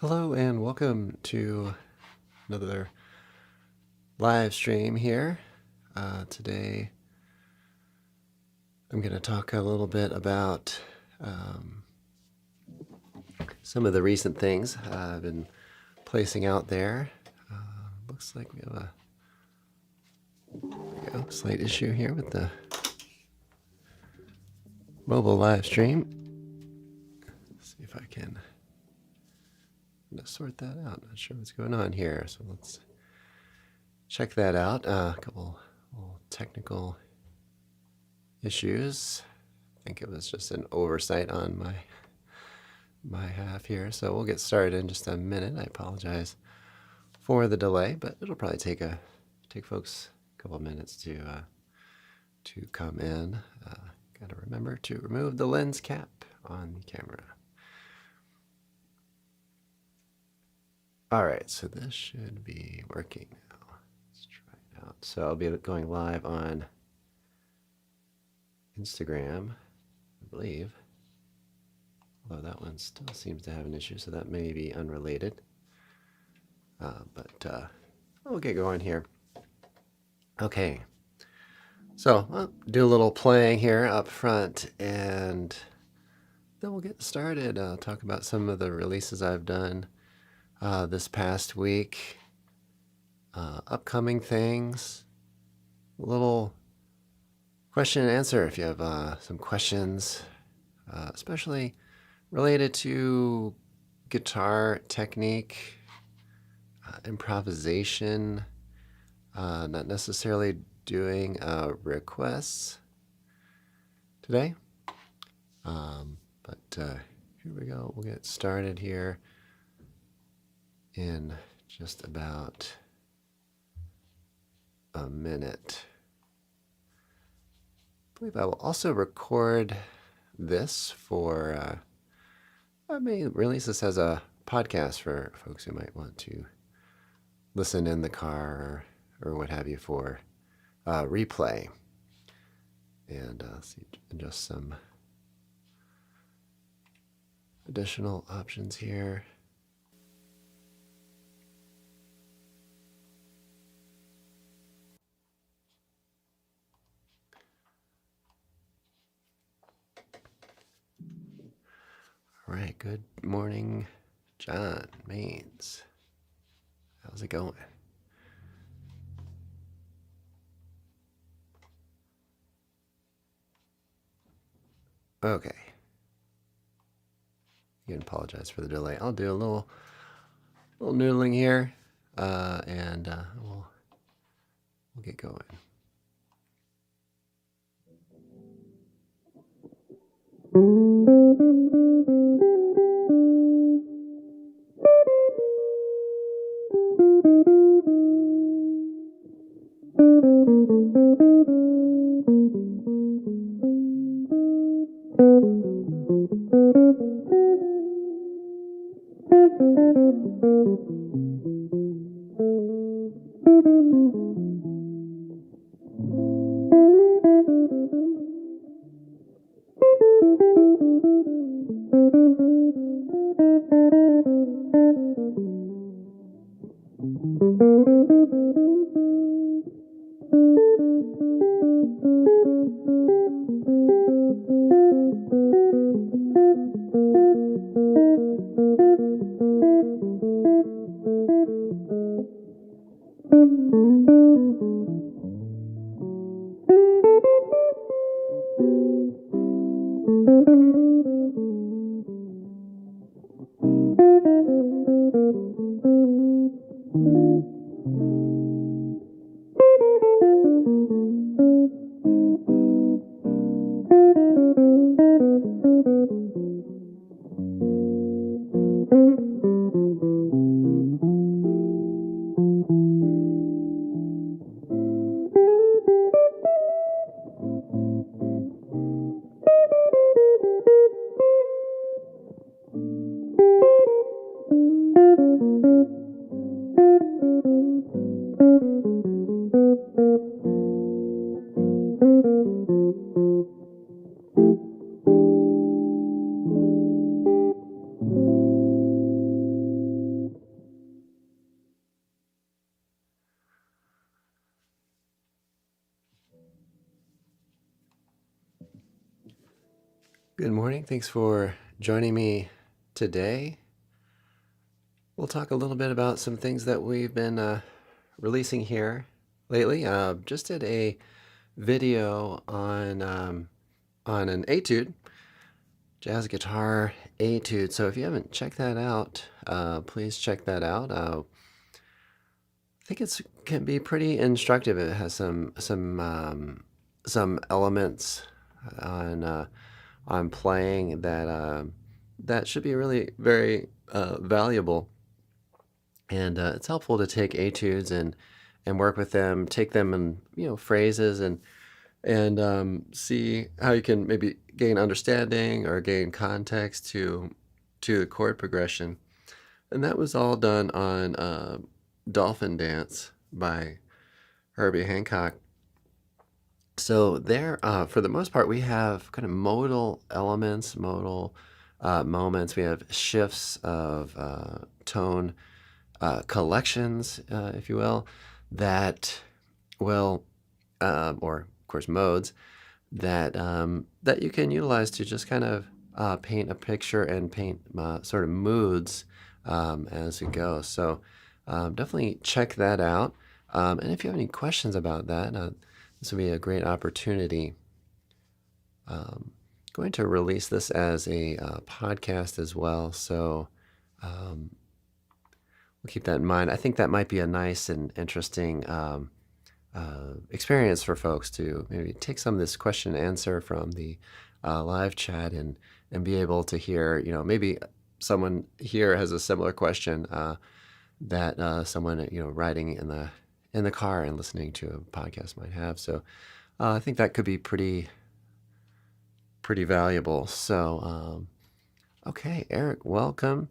Hello and welcome to another live stream here. Today I'm going to talk a little bit about some of the recent things I've been placing out there. Looks like we have a slight issue here with the mobile live stream. Let's see if I can sort that out. Not sure what's going on here, so let's check that out. A couple little technical issues. I think it was just an oversight on my half here. So we'll get started in just a minute. I apologize for the delay, but it'll probably take folks a couple of minutes to come in. Got to remember to remove the lens cap on the camera. All right, so this should be working now. Let's try it out. So I'll be going live on Instagram, I believe. Although that one still seems to have an issue, so that may be unrelated. But we'll get going here. Okay, so I'll do a little playing here up front, and then we'll get started. I'll talk about some of the releases I've done this past week, upcoming things, a little question and answer if you have some questions, especially related to guitar technique, improvisation, not necessarily doing requests today, but here we go. We'll get started here in just about a minute. I believe I will also record this for, I may release this as a podcast for folks who might want to listen in the car or what have you for replay. And see just some additional options here. All right, good morning, John Maines. How's it going? Okay. You can apologize for the delay. I'll do a little noodling here, and we'll get going. Good morning. Thanks for joining me today. We'll talk a little bit about some things that we've been releasing here lately. Just did a video on an etude, jazz guitar etude. So if you haven't checked that out, please check that out. I think it can be pretty instructive. It has some elements on playing that should be really very valuable, and it's helpful to take etudes and work with them, take them in phrases and see how you can maybe gain understanding or gain context to the chord progression. And that was all done on Dolphin Dance by Herbie Hancock. So there, for the most part, we have kind of modal elements, modal moments. We have shifts of tone collections, if you will, that will, or of course modes, that you can utilize to just kind of paint a picture and paint sort of moods as we go. So definitely check that out. And if you have any questions about that, this will be a great opportunity. Going to release this as a podcast as well, so we'll keep that in mind. I think that might be a nice and interesting experience for folks to maybe take some of this question and answer from the live chat and be able to hear, maybe someone here has a similar question that someone riding in the car and listening to a podcast might have. So I think that could be pretty valuable. So okay, Eric, welcome.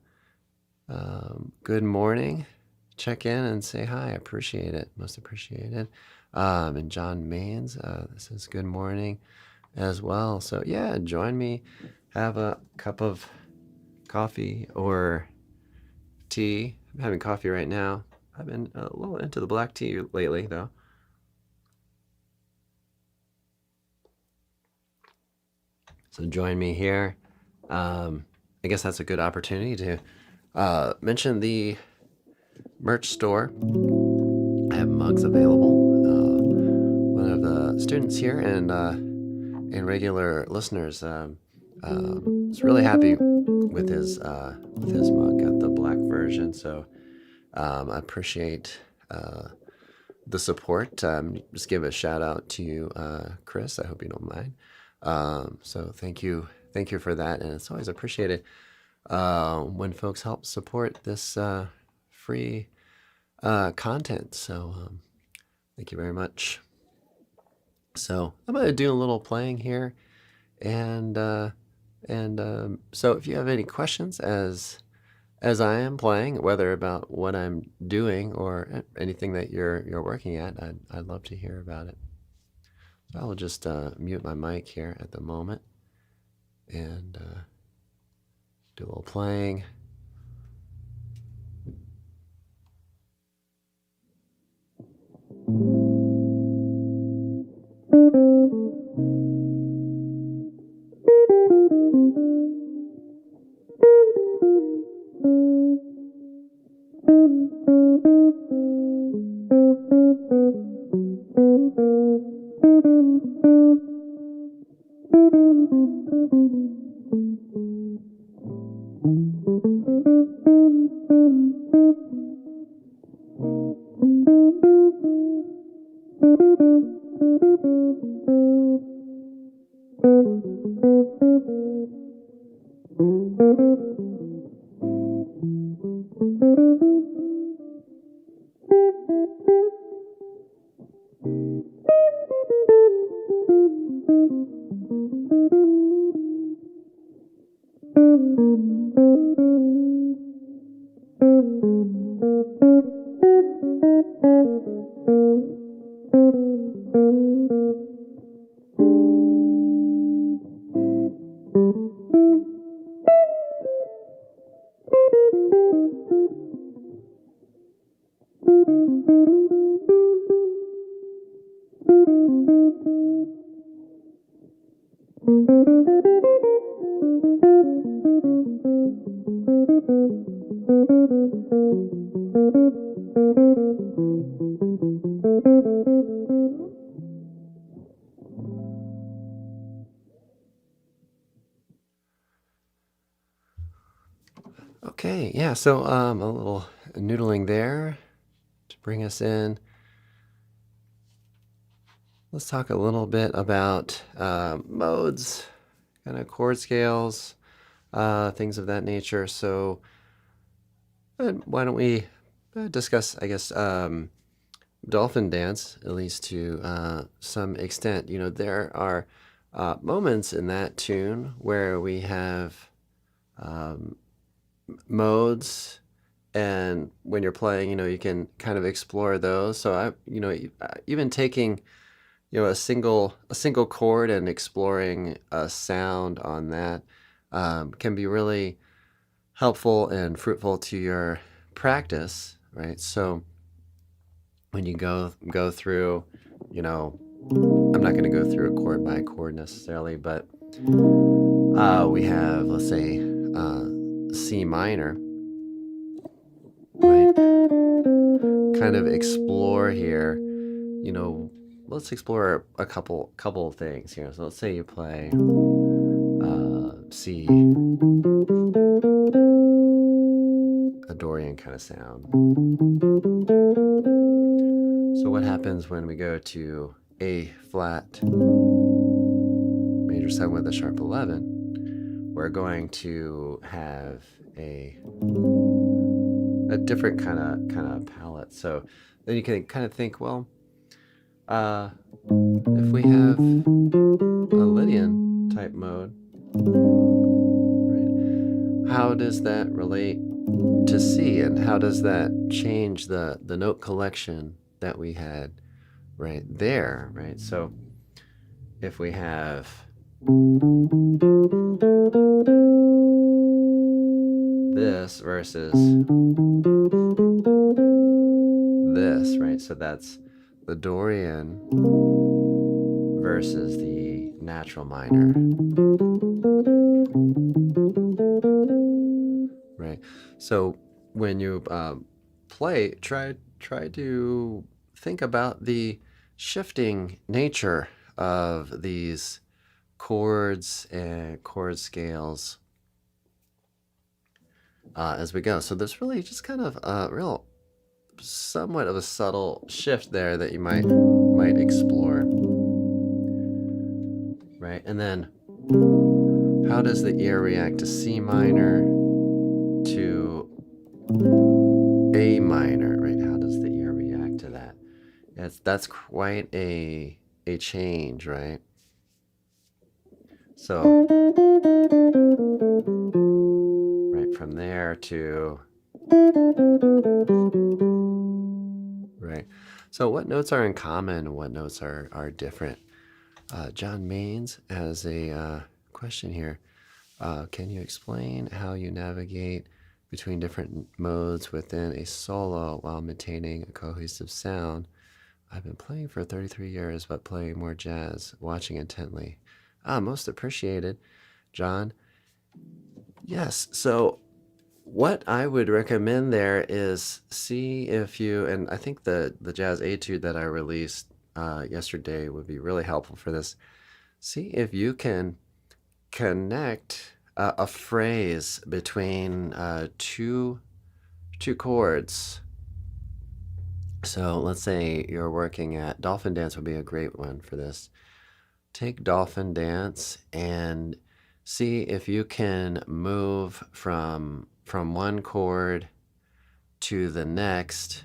Good morning. Check in and say hi. I appreciate it. Most appreciated. And John Maines, this is good morning as well. So yeah, join me. Have a cup of coffee or tea. I'm having coffee right now. I've been a little into the black tea lately, though. So join me here. I guess that's a good opportunity to mention the merch store. I have mugs available. One of the students here and regular listeners is really happy with his mug. Got the black version, so I appreciate the support. Just give a shout out to you, Chris. I hope you don't mind. So thank you for that, and it's always appreciated when folks help support this free content. So thank you very much. So I'm going to do a little playing here, and so if you have any questions as I am playing, whether about what I'm doing or anything that you're working at, I'd love to hear about it. So I'll just mute my mic here at the moment and do a little playing. Okay, yeah, so a little noodling there to bring us in. Let's talk a little bit about modes, kind of chord scales, things of that nature. So why don't we discuss, I guess, dolphin dance, at least to some extent. You know, there are moments in that tune where we have modes, and when you're playing, you know, you can kind of explore those. So even taking, you know, a single chord and exploring a sound on that can be really helpful and fruitful to your practice, right? So when you go through, you know, I'm not going to go through a chord by chord necessarily, but we have, let's say, C minor, right? Kind of explore here, you know, let's explore a couple of things here. So let's say you play C, a Dorian kind of sound. So what happens when we go to A flat major 7 with a sharp 11? We're going to have a different kind of palette. So then you can kind of think, well, if we have a Lydian type mode, right, how does that relate to C, and how does that change the note collection that we had right there, right? So if we have this versus this, right? So that's the Dorian versus the natural minor, right? So when you play, try to think about the shifting nature of these chords and chord scales as we go. So there's really just kind of a real somewhat of a subtle shift there that you might explore, right? And then how does the ear react to C minor, to A minor, right? How does the ear react to that? That's quite a change, right? So right from there to right. So what notes are in common? What notes are different? John Maines has a question here. Can you explain how you navigate between different modes within a solo while maintaining a cohesive sound? I've been playing for 33 years, but playing more jazz, watching intently. Most appreciated, John. Yes, so what I would recommend there is see if you, and I think the jazz etude that I released yesterday would be really helpful for this. See if you can connect a phrase between two chords. So let's say you're working at Dolphin Dance would be a great one for this. Take Dolphin Dance and see if you can move from one chord to the next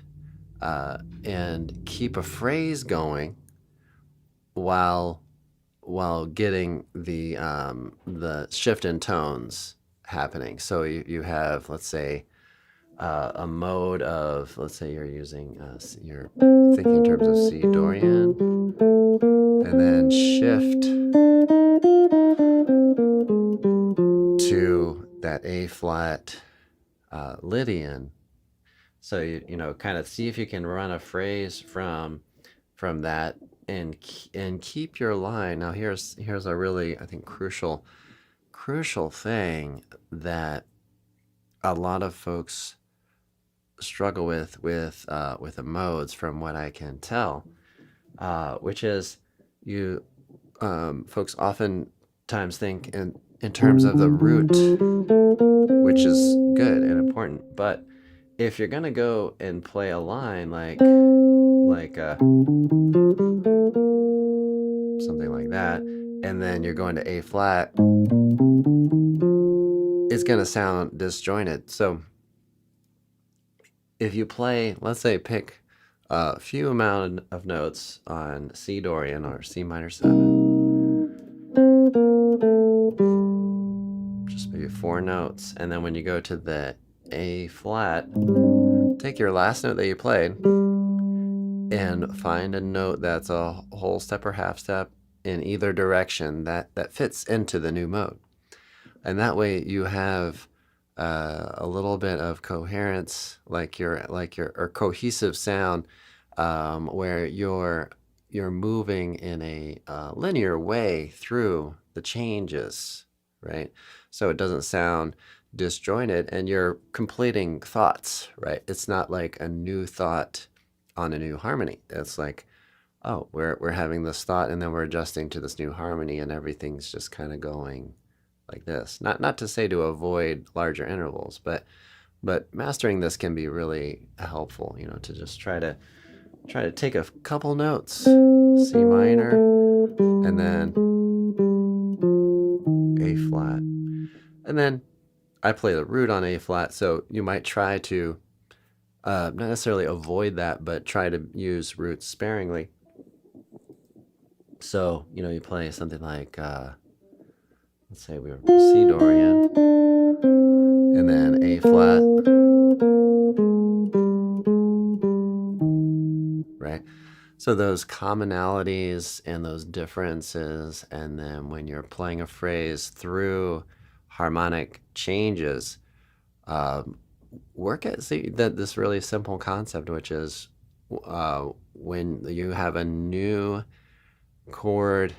and keep a phrase going while getting the shift in tones happening. So you have, let's say, a mode of, let's say you're using, you're thinking in terms of C Dorian, and then shift to that A flat Lydian. So you know, kind of see if you can run a phrase from that and keep your line. Now here's a really, I think, crucial thing that a lot of folks struggle with the modes, from what I can tell, which is you folks oftentimes think in terms of the root, which is good and important. But if you're gonna go and play a line like something like that, and then you're going to A flat, it's gonna sound disjointed. So if you play, let's say, pick a few amount of notes on C Dorian or C minor 7, just maybe 4 notes, and then when you go to the A flat, take your last note that you played and find a note that's a whole step or half step in either direction that fits into the new mode. And that way you have a little bit of coherence, like your or cohesive sound, where you're moving in a linear way through the changes, right? So it doesn't sound disjointed, and you're completing thoughts, right? It's not like a new thought on a new harmony. It's like, oh, we're having this thought, and then we're adjusting to this new harmony, and everything's just kind of going like this. Not to say to avoid larger intervals, but mastering this can be really helpful, to just try to take a couple notes, C minor, and then A flat. And then I play the root on A flat, so you might try to not necessarily avoid that, but try to use roots sparingly. So, you play something like, let's say we were C Dorian, and then A flat, right? So those commonalities and those differences, and then when you're playing a phrase through harmonic changes, work at this really simple concept, which is when you have a new chord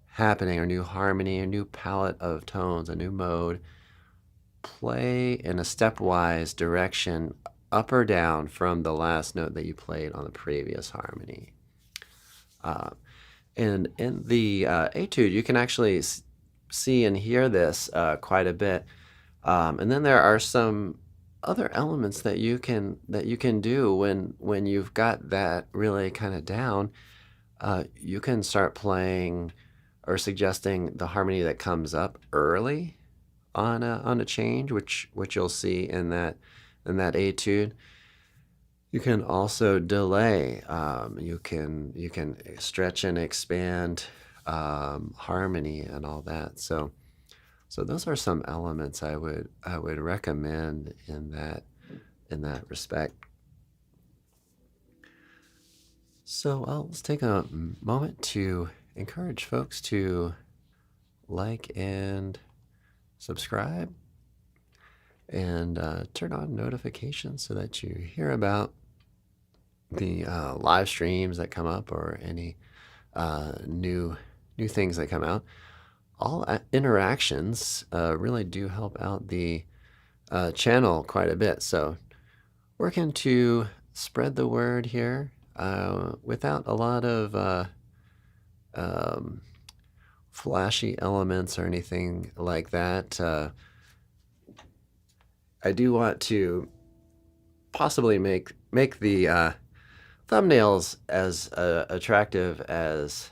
happening, or new harmony, a new palette of tones, a new mode, play in a stepwise direction up or down from the last note that you played on the previous harmony. And in the etude, you can actually see and hear this quite a bit. And then there are some other elements that you can do when you've got that really kind of down. You can start playing or suggesting the harmony that comes up early on a change, which you'll see in that etude. You can also delay. You can stretch and expand harmony and all that. So those are some elements I would recommend in that respect. So let's take a moment to encourage folks to like and subscribe, and turn on notifications so that you hear about the live streams that come up, or any new things that come out. All interactions really do help out the channel quite a bit. So working to spread the word here without a lot of flashy elements or anything like that. I do want to possibly make the thumbnails as attractive as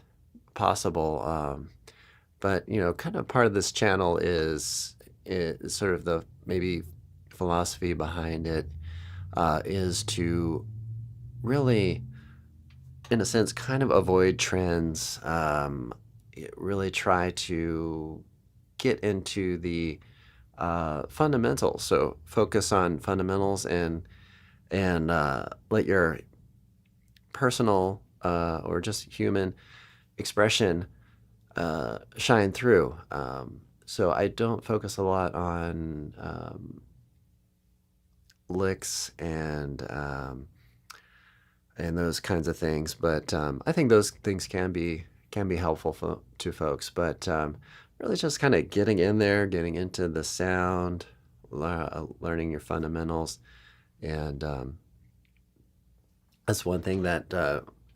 possible, but kind of part of this channel is sort of the maybe philosophy behind it is to really, in a sense, kind of avoid trends, really try to get into the fundamentals. So focus on fundamentals, and let your personal or just human expression shine through. So I don't focus a lot on licks and those kinds of things, but I think those things can be helpful to folks. But really just kind of getting in there, getting into the sound, learning your fundamentals, and that's one thing that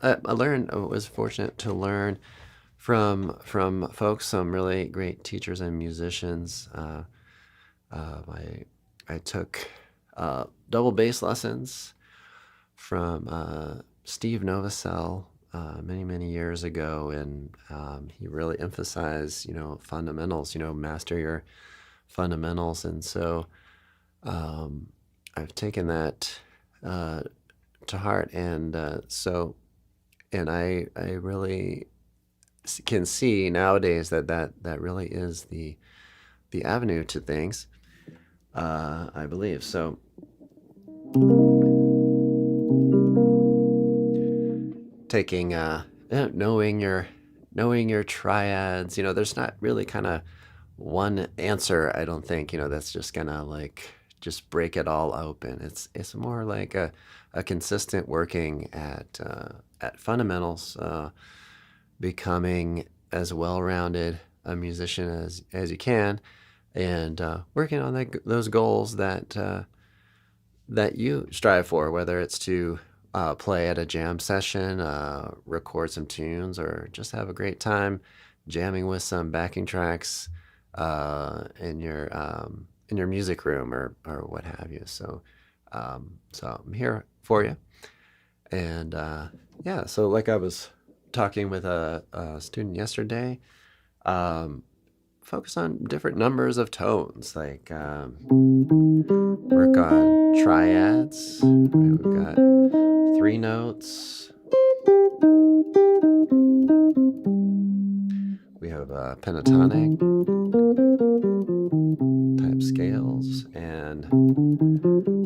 I learned. I was fortunate to learn from folks, some really great teachers and musicians. My I took double bass lessons from Steve Novosel many years ago, and he really emphasized, fundamentals, master your fundamentals. And so I've taken that to heart, and and I really can see nowadays that really is the avenue to things, I believe. So taking knowing your triads, there's not really kind of one answer, I don't think, that's just gonna like just break it all open. It's more like a consistent working at fundamentals, becoming as well-rounded a musician as you can, and working on those goals that you strive for, whether it's to play at a jam session, record some tunes, or just have a great time jamming with some backing tracks in your music room, or what have you. So I'm here for you. And yeah, so like I was talking with a student yesterday, focus on different numbers of tones, like work on triads. Right, we've got 3 notes. We have pentatonic type scales and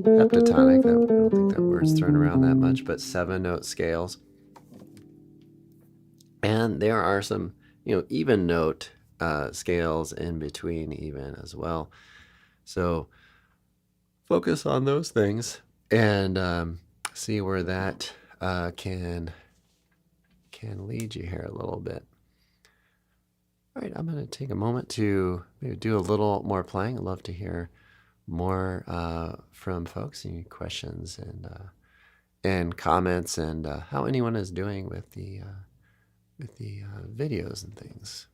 heptatonic. I don't think that word's thrown around that much, but 7-note scales. And there are some, even note scales in between even as well. So focus on those things and see where that can lead you here a little bit. All right, I'm going to take a moment to maybe do a little more playing. I'd love to hear more from folks, any questions and comments, and how anyone is doing with the videos and things.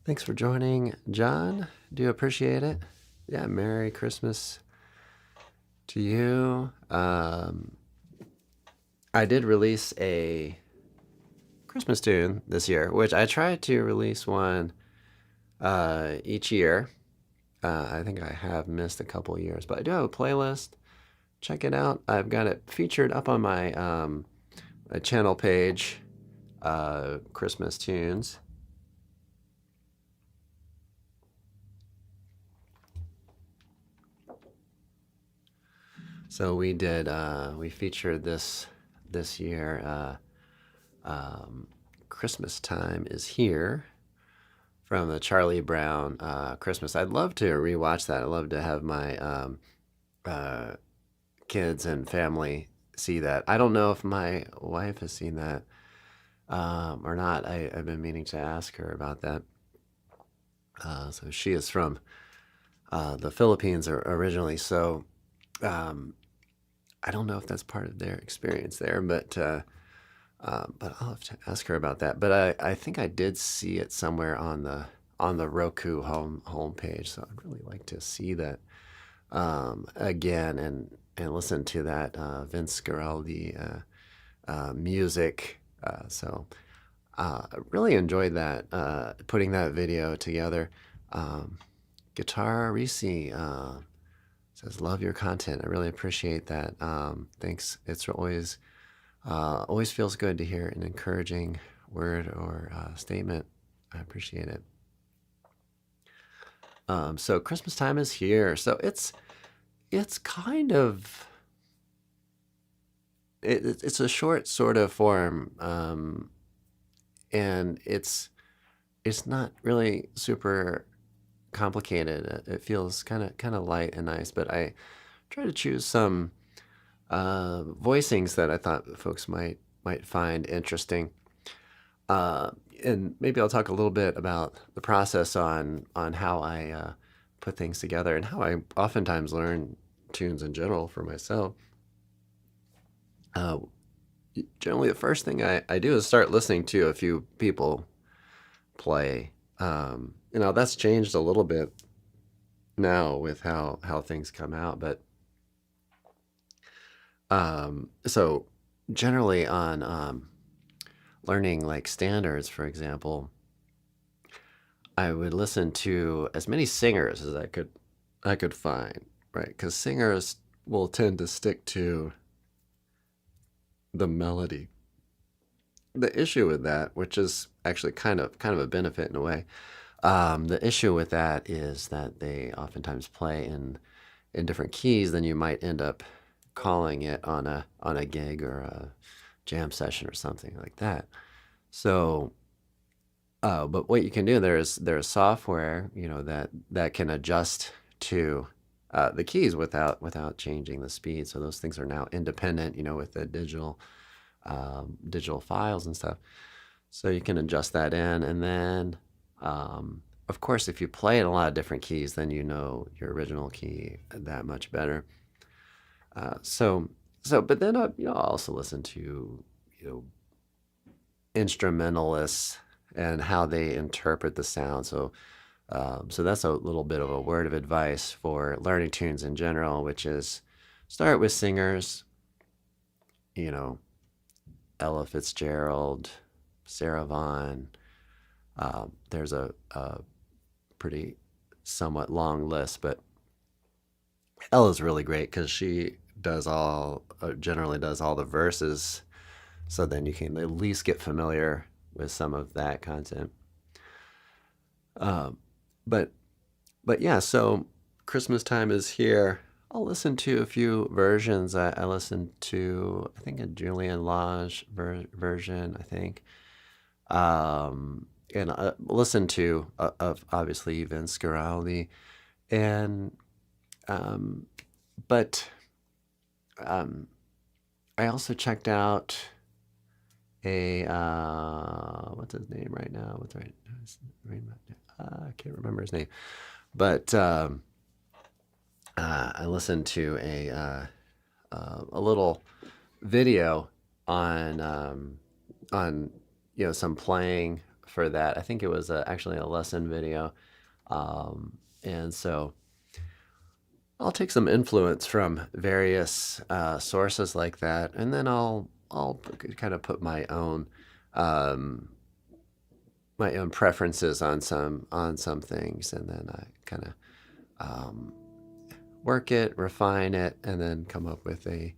Thanks for joining, John. Do appreciate it. Yeah, Merry Christmas to you. I did release a Christmas tune this year, which I try to release one each year. I think I have missed a couple years, but I do have a playlist. Check it out. I've got it featured up on my channel page, Christmas tunes. So we featured this year, Christmas Time Is Here, from the Charlie Brown Christmas. I'd love to rewatch that. I'd love to have my kids and family see that. I don't know if my wife has seen that or not. I've been meaning to ask her about that. So she is from the Philippines originally, so I don't know if that's part of their experience there, but I'll have to ask her about that. But I think I did see it somewhere on the Roku homepage, so I'd really like to see that again and listen to that Vince Guaraldi music. So really enjoyed that, putting that video together. Guitar Risi says, love your content. I really appreciate that. Thanks. It's always feels good to hear an encouraging word or statement. I appreciate it. So Christmas time is here. So it's kind of it's a short sort of form, and it's not really super complicated. It feels kind of light and nice, but I try to choose some voicings that I thought folks might find interesting. And maybe I'll talk a little bit about the process on how I put things together and how I oftentimes learn tunes in general for myself. Generally, the first thing I do is start listening to a few people play. That's changed a little bit now with how things come out, but so generally on learning like standards, for example, I would listen to as many singers as I could find, right? Because singers will tend to stick to the melody. The issue with that, which is actually kind of a benefit in a way, the issue with that is that they oftentimes play in different keys than you might end up calling it on a gig or a jam session or something like that. So, but what you can do, there's software, that can adjust to the keys without changing the speed. So those things are now independent, with the digital files and stuff. So you can adjust that in, and then of course, if you play in a lot of different keys, then you know your original key that much better. But then I'll also listen to instrumentalists and how they interpret the sound. So that's a little bit of a word of advice for learning tunes in general, which is start with singers. Ella Fitzgerald, Sarah Vaughan. There's a pretty somewhat long list, but Ella's really great because she generally does all the verses, so then you can at least get familiar with some of that content. But yeah, so Christmas time is here. I'll listen to a few versions. I listened to, I think, a Julian Lage version, I think. And I listened to, of obviously, Vince Guaraldi. And, but I also checked out what's his name right now? I can't remember his name. But I listened to a little video on some playing for that. I think it was actually a lesson video, and so I'll take some influence from various sources like that, and then I'll kind of put my own preferences on some things, and then I kind of work it, refine it, and then come up with an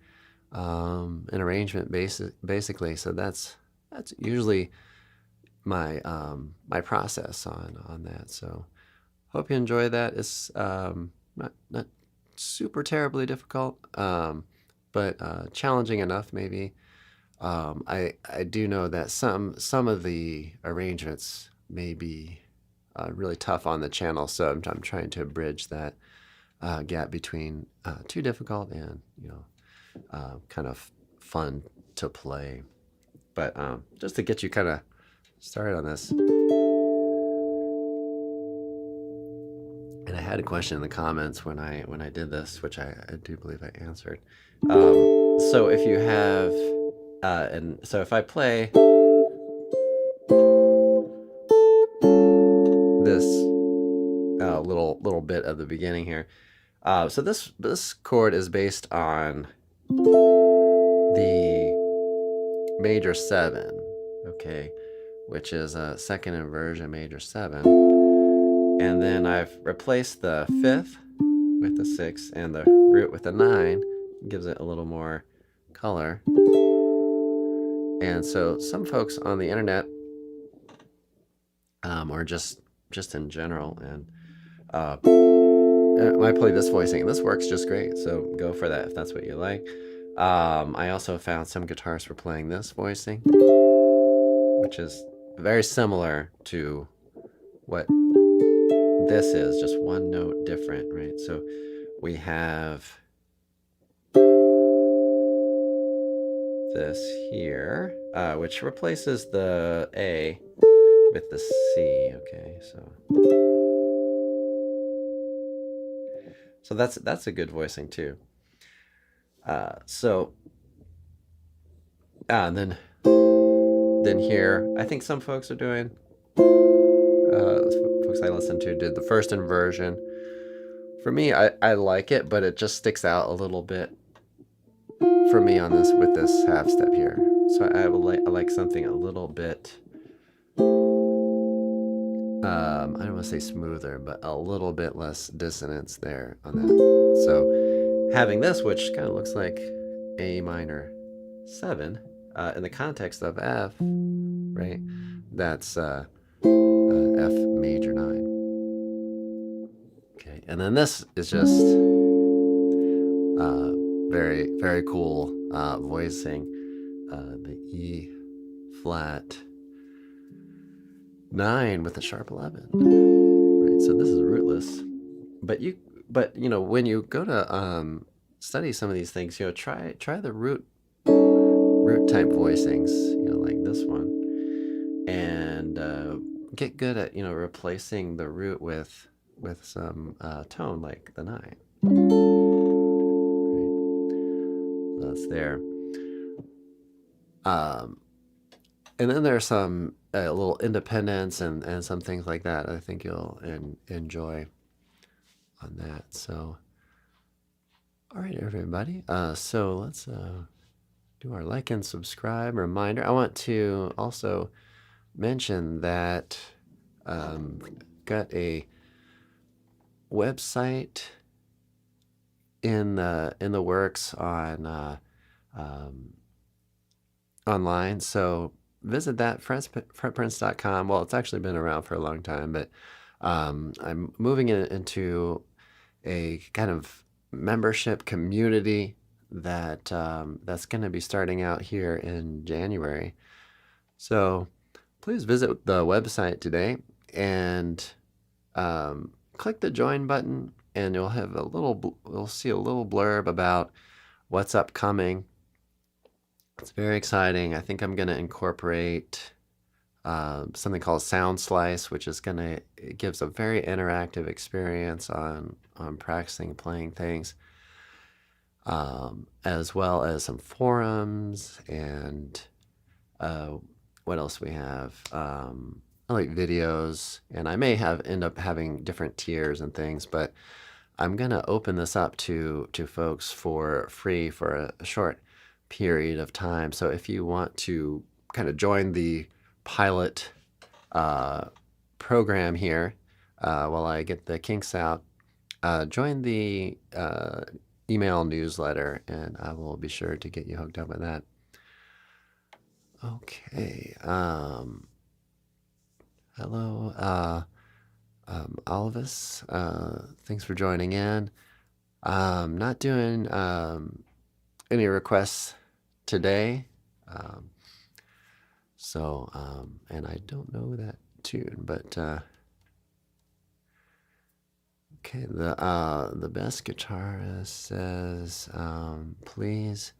arrangement basically. So that's usually my process on that. So hope you enjoy that. It's not super terribly difficult, but challenging enough maybe. I do know that some of the arrangements may be really tough on the channel, so I'm trying to bridge that gap between too difficult and kind of fun to play. But just to get you kind of started on this, and I had a question in the comments when I did this, which I do believe I answered. So if you have and so if I play this little bit of the beginning here, so this chord is based on the major 7, okay, which is a second inversion major 7. And then I've replaced the 5th with the 6 and the root with the 9. Gives it a little more color. And so some folks on the internet, or just in general, and I play this voicing, and this works just great. So go for that if that's what you like. I also found some guitars for playing this voicing, which is very similar to what this is, just one note different, right? So we have this here, which replaces the A with the C. Okay, so that's a good voicing too. Then here, I think some folks are doing, folks I listened to did the first inversion. For me, I like it, but it just sticks out a little bit for me on this with this half step here. So I like something a little bit, I don't want to say smoother, but a little bit less dissonance there on that. So having this, which kind of looks like A minor 7, in the context of F, right? That's F major 9. Okay, and then this is just very, very cool voicing, the E flat 9 with a sharp 11. Right, so this is rootless, but you know, when you go to study some of these things, try the root type voicings, like this one, and get good at replacing the root with some tone like the 9. Right. That's there. And then there's some little independence and some things like that I think you'll enjoy on that. So, all right, everybody. So let's do our like and subscribe reminder. I want to also mention that got a website in the works on online. So visit that, fretprints.com. Well, it's actually been around for a long time, but I'm moving it into a kind of membership community that that's going to be starting out here in January. So please visit the website today and click the join button, and you'll have you'll see a little blurb about what's upcoming. It's very exciting. I think I'm going to incorporate something called Sound Slice, which is it gives a very interactive experience on practicing playing things, as well as some forums and what else we have. I like videos, and I may end up having different tiers and things, but I'm going to open this up to folks for free for a short period of time. So if you want to kind of join the pilot program here while I get the kinks out, join the email newsletter, and I will be sure to get you hooked up with that. Okay. Hello, Alvis. Thanks for joining in. Not doing any requests today. And I don't know that tune, but okay. The best guitarist says, please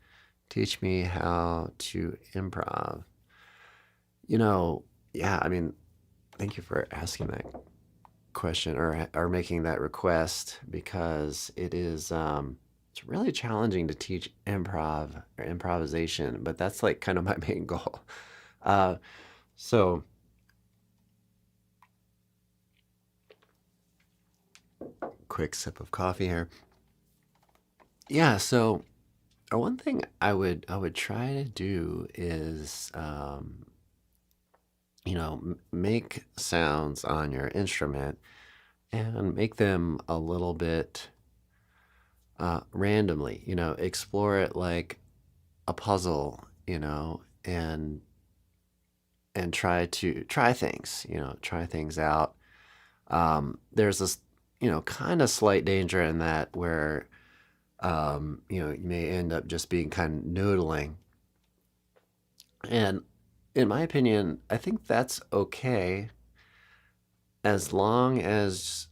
teach me how to improv. Yeah, I mean, thank you for asking that question or making that request, because it is it's really challenging to teach improv or improvisation, but that's like kind of my main goal. So quick sip of coffee here. Yeah, so one thing I would try to do is make sounds on your instrument and make them a little bit randomly, explore it like a puzzle, and try things, try things out. There's this, kind of slight danger in that where, you may end up just being kind of noodling. And in my opinion, I think that's okay as long as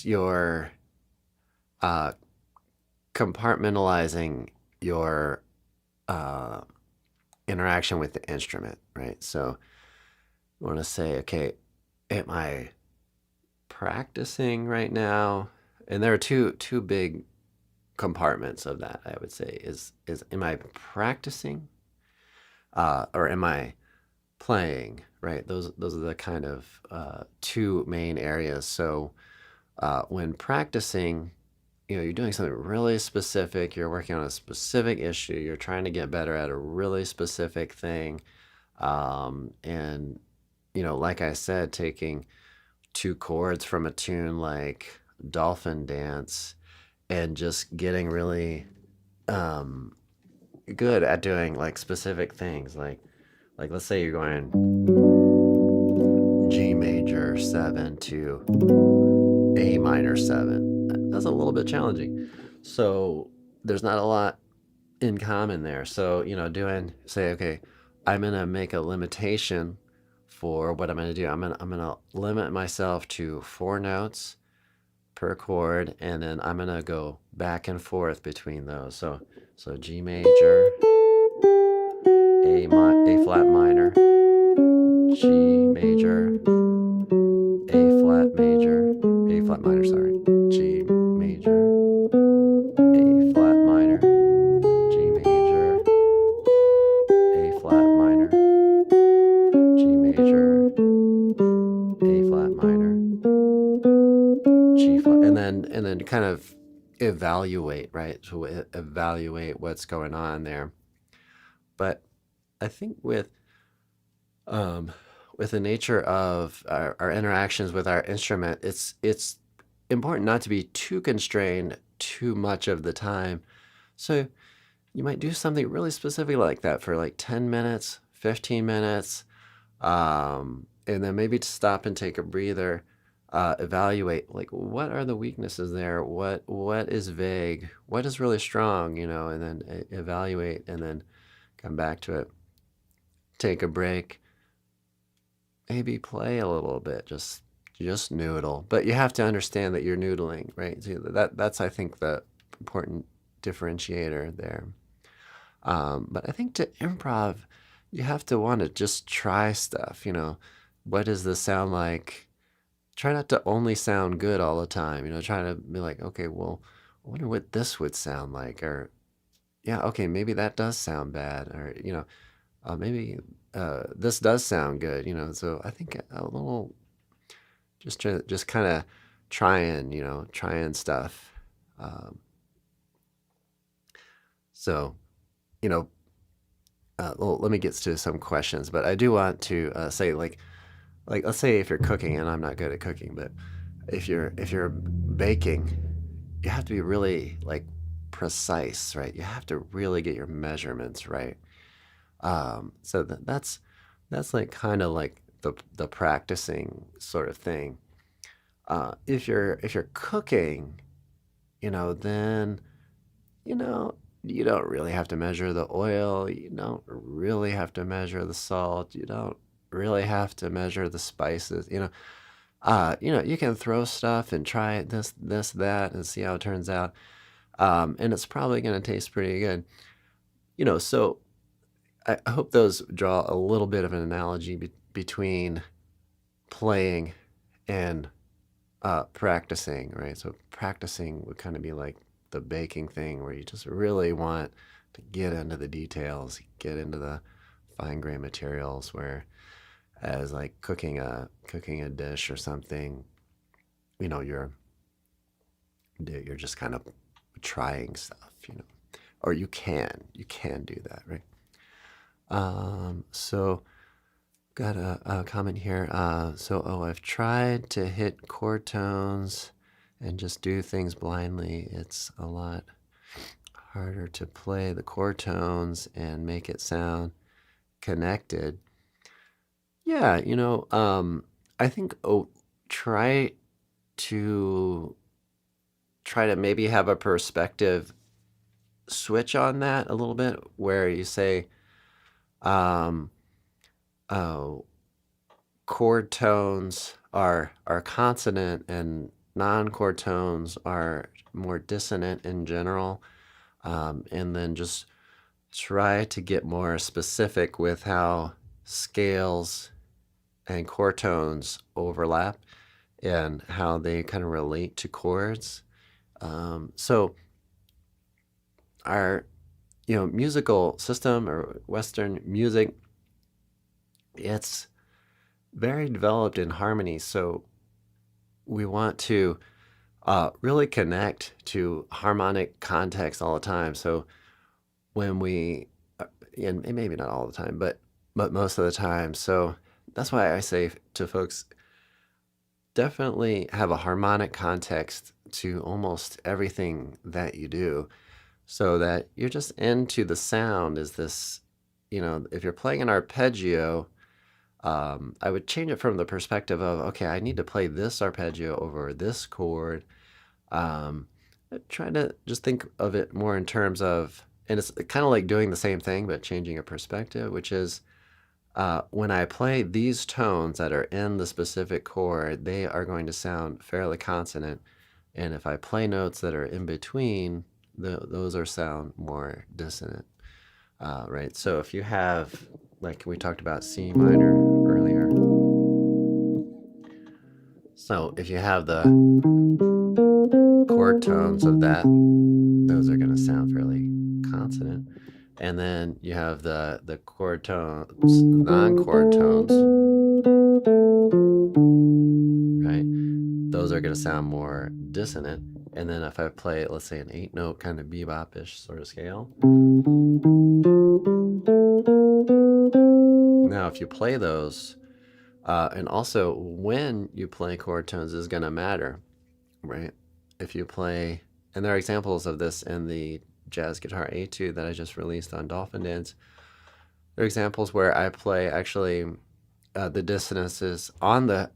you're uh, compartmentalizing your uh, interaction with the instrument, right? So you want to say, okay, am I practicing right now? And there are two big compartments of that, I would say, is am I practicing or am I playing, right? Those are the kind of two main areas. So when practicing, you're doing something really specific, you're working on a specific issue, you're trying to get better at a really specific thing. And, like I said, taking two chords from a tune like Dolphin Dance and just getting really good at doing like specific things. Like let's say you're going G major 7 to A minor 7. That's a little bit challenging. So there's not a lot in common there. So, say, okay, I'm going to make a limitation for what I'm going to do. I'm going to limit myself to 4 notes per chord, and then I'm going to go back and forth between those. So G major, A flat minor, G major, A flat minor, sorry, G major, A flat minor, G major, A flat minor, G major, A flat minor, G flat, and then kind of evaluate, right? So evaluate what's going on there. But I think with the nature of our interactions with our instrument, it's important not to be too constrained too much of the time. So you might do something really specific like that for like 10 minutes, 15 minutes, and then maybe to stop and take a breather, evaluate like what are the weaknesses there, what is vague, what is really strong, and then evaluate and then come back to it. Take a break, maybe play a little bit, just noodle. But you have to understand that you're noodling, right? So that's I think the important differentiator there. But I think to improv, you have to want to just try stuff. What does this sound like? Try not to only sound good all the time. Try to be like, okay, well, I wonder what this would sound like, or yeah, okay, maybe that does sound bad, or maybe this does sound good. So I think a little just kind of trying stuff. So well, let me get to some questions, but I do want to say like let's say if you're cooking, and I'm not good at cooking, but if you're baking, you have to be really like precise, right? You have to really get your measurements right. So that's like kind of like the practicing sort of thing. If you're cooking, then you don't really have to measure the oil. You don't really have to measure the salt. You don't really have to measure the spices. You can throw stuff and try this, that, and see how it turns out. And it's probably going to taste pretty good. So I hope those draw a little bit of an analogy between playing and practicing, right? So practicing would kind of be like the baking thing where you just really want to get into the details, get into the fine grained materials, where as like cooking a dish or something, you're just kind of trying stuff, or you can do that, right? So Got a comment here. I've tried to hit chord tones and just do things blindly. It's a lot harder to play the chord tones and make it sound connected. Yeah, I think try to maybe have a perspective switch on that a little bit, where you say, um, oh, chord tones are consonant and non-chord tones are more dissonant in general, and then just try to get more specific with how scales and chord tones overlap and how they kind of relate to chords. So our musical system, or Western music, it's very developed in harmony. So we want to really connect to harmonic context all the time. So when we, and maybe not all the time, but most of the time. So that's why I say to folks, definitely have a harmonic context to almost everything that you do, so that you're just into the sound. Is this, if you're playing an arpeggio, I would change it from the perspective of, okay, I need to play this arpeggio over this chord. Try to just think of it more in terms of, and it's kind of like doing the same thing, but changing a perspective, which is, when I play these tones that are in the specific chord, they are going to sound fairly consonant. And if I play notes that are in between, those are sound more dissonant, right? So if you have, like we talked about C minor earlier. So if you have the chord tones of that, those are going to sound fairly consonant. And then you have the chord tones, non-chord tones, right? Those are going to sound more dissonant. And then if I play, let's say, an 8-note kind of bebop-ish sort of scale. Now, if you play those, and also when you play chord tones is going to matter, right? If you play, and there are examples of this in the jazz guitar etude that I just released on Dolphin Dance. There are examples where I play actually the dissonances on the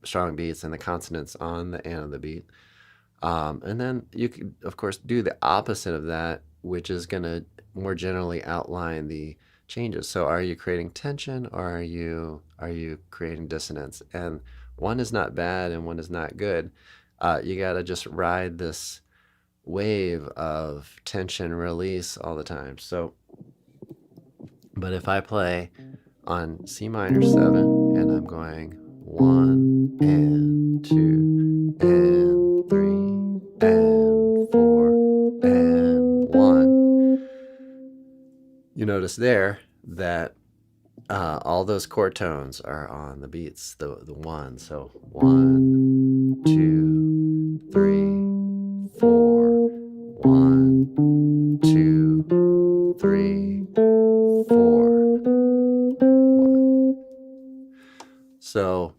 strong beats and the consonants on the end of the beat. And then you can, of course, do the opposite of that, which is going to more generally outline the changes. So are you creating tension, or are you creating dissonance? And one is not bad and one is not good. You got to just ride this wave of tension release all the time. So, but if I play on C minor 7 and I'm going 1 and 2 and 3 and 4 and 1, you notice there that all those chord tones are on the beats, the 1. So 1, 2, 3, 4, 1, 2, 3, 4, 1. So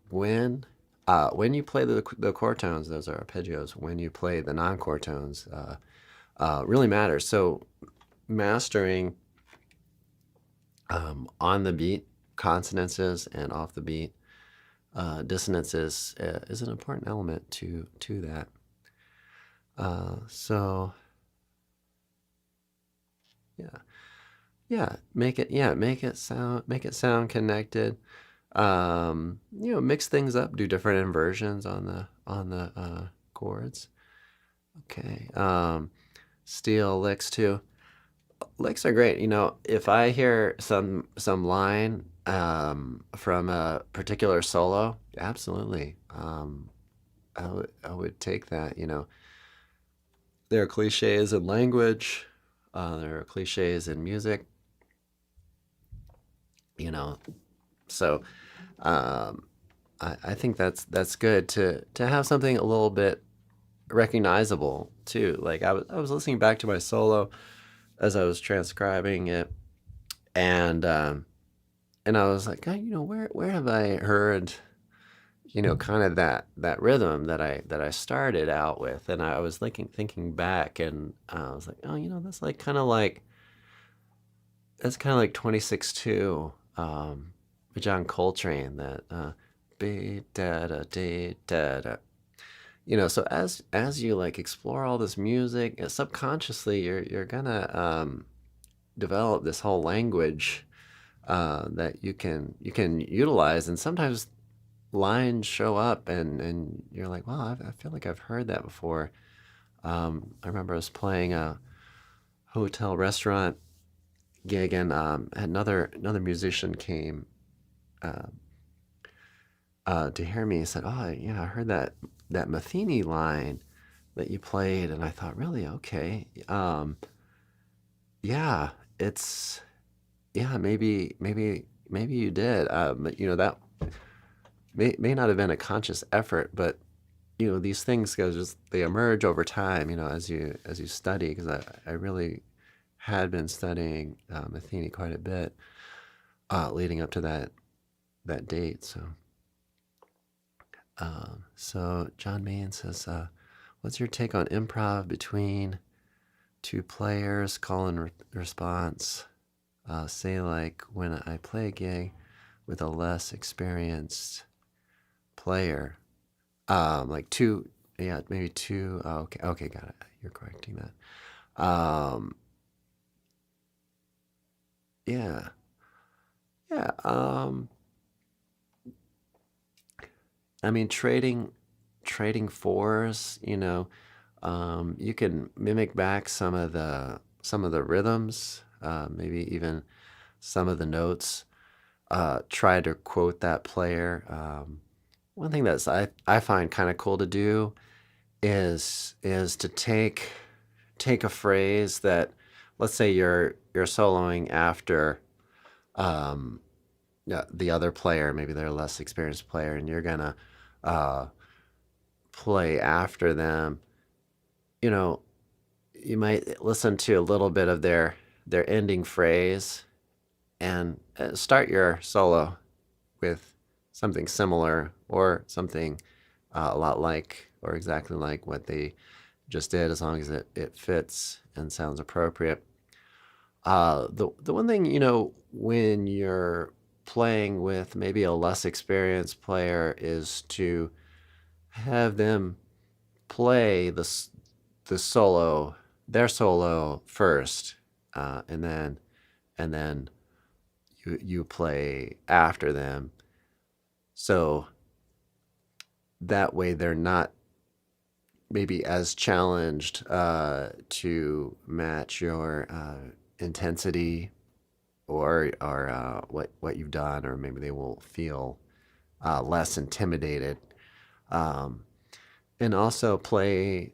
when you play the chord tones, those are arpeggios. When you play the non-chord tones, really matters. So mastering on the beat consonances and off the beat dissonances is an important element to that. So make it sound connected. Mix things up, do different inversions on the chords. Okay. Steel licks too. Licks are great. If I hear some line from a particular solo, absolutely. I would take that. There are cliches in language. There are cliches in music. So I think that's good to have something a little bit recognizable too. Like I was listening back to my solo as I was transcribing it, and and I was like, where have I heard, kind of that rhythm that I started out with, and I was thinking back, and I was like, oh, that's kind of like 26-2, John Coltrane, that be da da da da da. So as you like explore all this music, subconsciously you're gonna develop this whole language that you can utilize, and sometimes lines show up, and you're like, wow, I feel like I've heard that before. I remember I was playing a hotel restaurant gig, and another musician came uh, to hear me. He said, oh, I heard that Matheny line that you played, and I thought, really? Okay. Yeah, it's yeah, maybe you did. But that may not have been a conscious effort, but these things go, just they emerge over time, as you study, because I really had been studying Matheny quite a bit leading up to that date. So John Main says, what's your take on improv between two players, call and response? Say, like when I play a gig with a less experienced player, like two, yeah, maybe two. Oh, okay, got it. You're correcting that. Yeah, yeah. I mean, trading fours. You can mimic back some of the rhythms, maybe even some of the notes. Try to quote that player. One thing I find kind of cool to do is to take a phrase that, let's say you're soloing after um, yeah, the other player, maybe they're a less experienced player, and you're gonna uh, play after them. You know, you might listen to a little bit of their ending phrase, and start your solo with something similar, or something a lot like or exactly like what they just did, as long as it fits and sounds appropriate. The one thing, when you're playing with maybe a less experienced player, is to have them play the solo, their solo first, and then you play after them. So that way they're not maybe as challenged to match your intensity, or what you've done, or maybe they will feel less intimidated. Um, and also play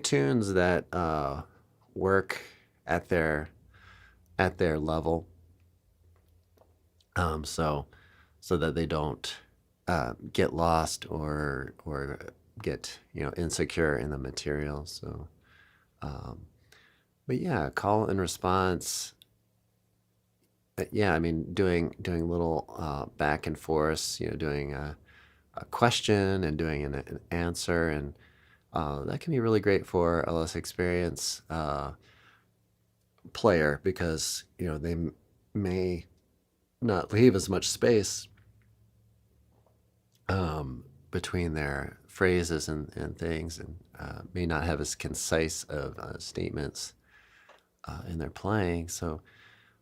tunes that work at their level, so that they don't get lost, or get insecure in the material. So, um, but yeah, call and response. Yeah, I mean, doing little back and forth, doing a question and doing an answer, and that can be really great for a less experienced player, because they may not leave as much space between their phrases and things, and may not have as concise of statements in their playing. So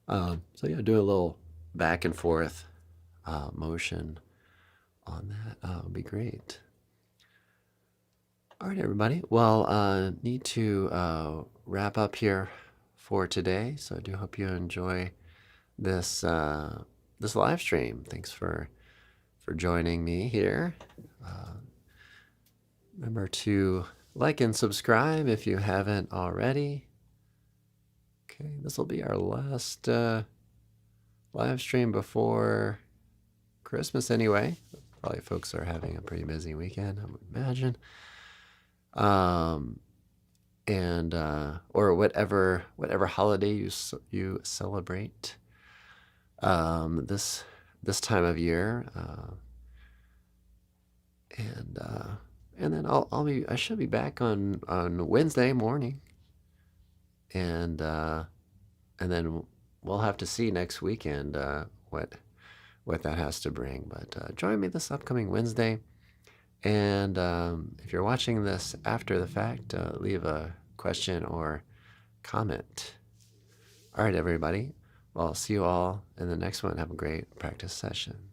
yeah, do a little back and forth motion on that would be great. All right, everybody. Well, need to wrap up here for today. So I do hope you enjoy this live stream. Thanks for joining me here. Remember to like and subscribe if you haven't already. Okay, this will be our last live stream before Christmas anyway. Probably folks are having a pretty busy weekend, I would imagine. And or whatever holiday you celebrate. This this time of year, and then I should be back on Wednesday morning, and then we'll have to see next weekend what that has to bring. But join me this upcoming Wednesday. And if you're watching this after the fact, leave a question or comment. All right, everybody. Well, I'll see you all in the next one. Have a great practice session.